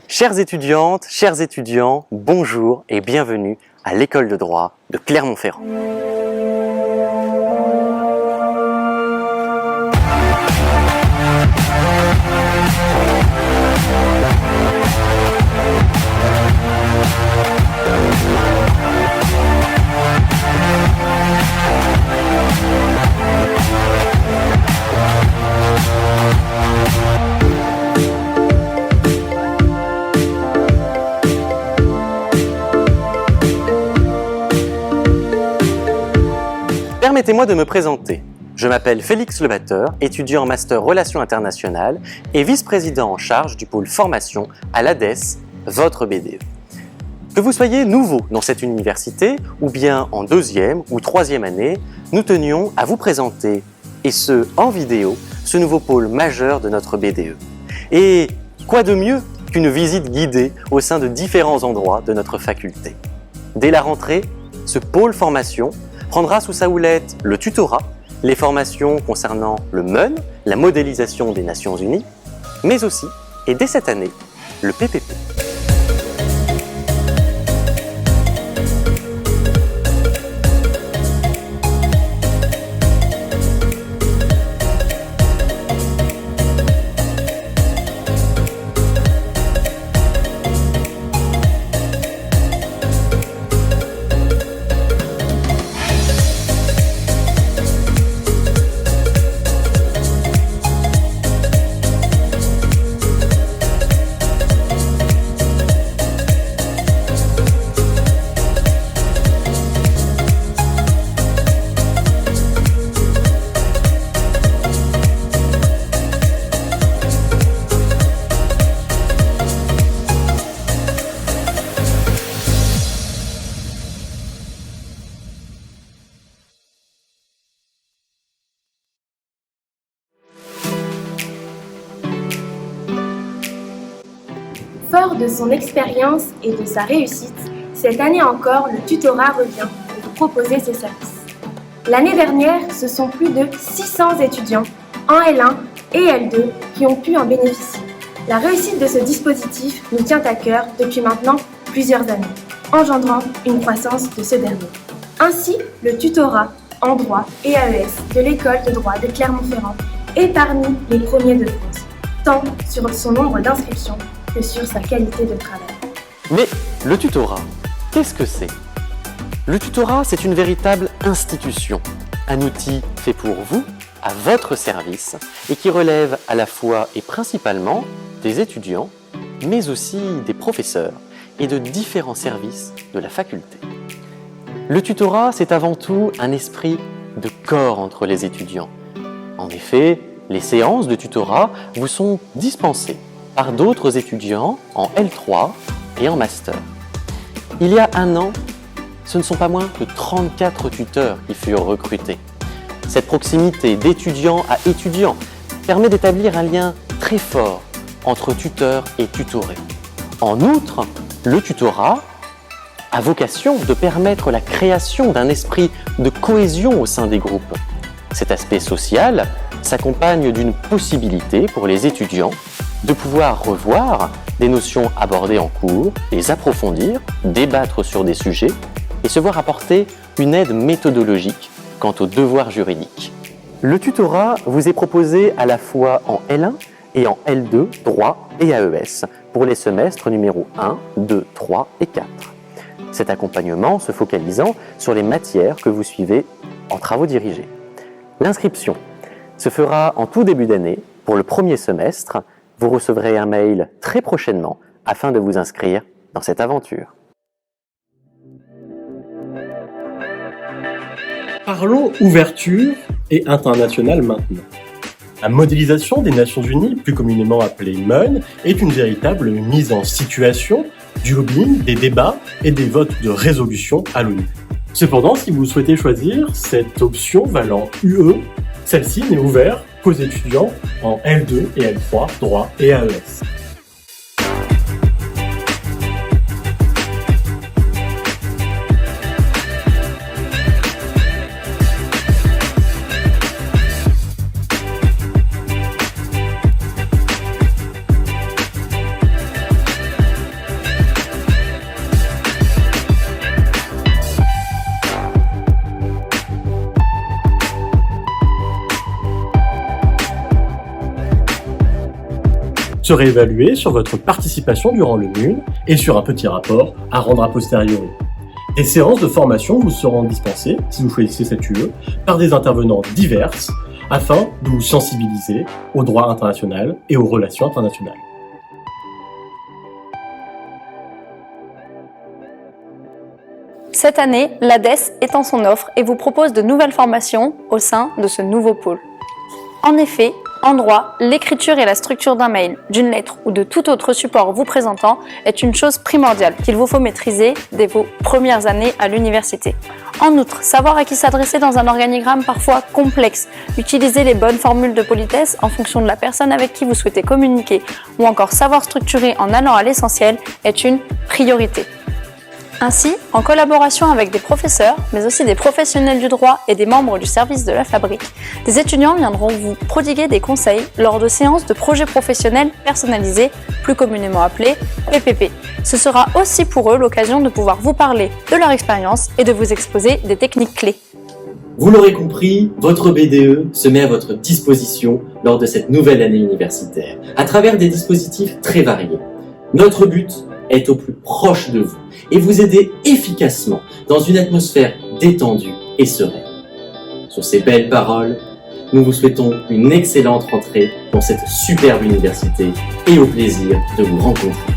Chères étudiantes, chers étudiants, bonjour et bienvenue à l'école de droit de Clermont-Ferrand. Permettez-moi de me présenter. Je m'appelle Félix Lebatteur, étudiant en master Relations internationales et vice-président en charge du pôle formation à l'ADES, votre BDE. Que vous soyez nouveau dans cette université ou bien en deuxième ou troisième année, nous tenions à vous présenter, et ce en vidéo, ce nouveau pôle majeur de notre BDE. Et quoi de mieux qu'une visite guidée au sein de différents endroits de notre faculté. Dès la rentrée, ce pôle formation prendra sous sa houlette le tutorat, les formations concernant le MEUN, la modélisation des Nations Unies, mais aussi, et dès cette année, le PPP. Fort de son expérience et de sa réussite, cette année encore, le tutorat revient pour proposer ses services. L'année dernière, ce sont plus de 600 étudiants en L1 et L2 qui ont pu en bénéficier. La réussite de ce dispositif nous tient à cœur depuis maintenant plusieurs années, engendrant une croissance de ce dernier. Ainsi, le tutorat en droit et AES de l'école de droit de Clermont-Ferrand est parmi les premiers de France, tant sur son nombre d'inscriptions que sur sa qualité de travail. Mais le tutorat, qu'est-ce que c'est? Le tutorat, c'est une véritable institution, un outil fait pour vous, à votre service, et qui relève à la fois et principalement des étudiants, mais aussi des professeurs et de différents services de la faculté. Le tutorat, c'est avant tout un esprit de corps entre les étudiants. En effet, les séances de tutorat vous sont dispensées par d'autres étudiants en L3 et en master. Il y a un an, ce ne sont pas moins que 34 tuteurs qui furent recrutés. Cette proximité d'étudiant à étudiant permet d'établir un lien très fort entre tuteur et tutoré. En outre, le tutorat a vocation de permettre la création d'un esprit de cohésion au sein des groupes. Cet aspect social s'accompagne d'une possibilité pour les étudiants de pouvoir revoir des notions abordées en cours, les approfondir, débattre sur des sujets et se voir apporter une aide méthodologique quant aux devoirs juridiques. Le tutorat vous est proposé à la fois en L1 et en L2, droit et AES, pour les semestres numéro 1, 2, 3 et 4. Cet accompagnement se focalisant sur les matières que vous suivez en travaux dirigés. L'inscription se fera en tout début d'année pour le premier semestre. Vous recevrez un mail très prochainement afin de vous inscrire dans cette aventure. Parlons ouverture et internationale maintenant. La modélisation des Nations Unies, plus communément appelée MEUN, est une véritable mise en situation du lobbying, des débats et des votes de résolution à l'ONU. Cependant, si vous souhaitez choisir cette option valant UE, celle-ci n'est ouverte qu'aux étudiants en L2 et L3, droit et AES. serez évalué sur votre participation durant le MUN et sur un petit rapport à rendre a posteriori. Des séances de formation vous seront dispensées, si vous choisissez cette UE, par des intervenants divers afin de vous sensibiliser au droit international et aux relations internationales. Cette année, l'ADES étend son offre et vous propose de nouvelles formations au sein de ce nouveau pôle. En effet, en droit, l'écriture et la structure d'un mail, d'une lettre ou de tout autre support vous présentant est une chose primordiale qu'il vous faut maîtriser dès vos premières années à l'université. En outre, savoir à qui s'adresser dans un organigramme parfois complexe, utiliser les bonnes formules de politesse en fonction de la personne avec qui vous souhaitez communiquer ou encore savoir structurer en allant à l'essentiel est une priorité. Ainsi, en collaboration avec des professeurs, mais aussi des professionnels du droit et des membres du service de la fabrique, des étudiants viendront vous prodiguer des conseils lors de séances de projets professionnels personnalisés, plus communément appelés PPP. Ce sera aussi pour eux l'occasion de pouvoir vous parler de leur expérience et de vous exposer des techniques clés. Vous l'aurez compris, votre BDE se met à votre disposition lors de cette nouvelle année universitaire, à travers des dispositifs très variés. Notre but est au plus proche de vous et vous aider efficacement dans une atmosphère détendue et sereine. Sur ces belles paroles, nous vous souhaitons une excellente rentrée dans cette superbe université et au plaisir de vous rencontrer.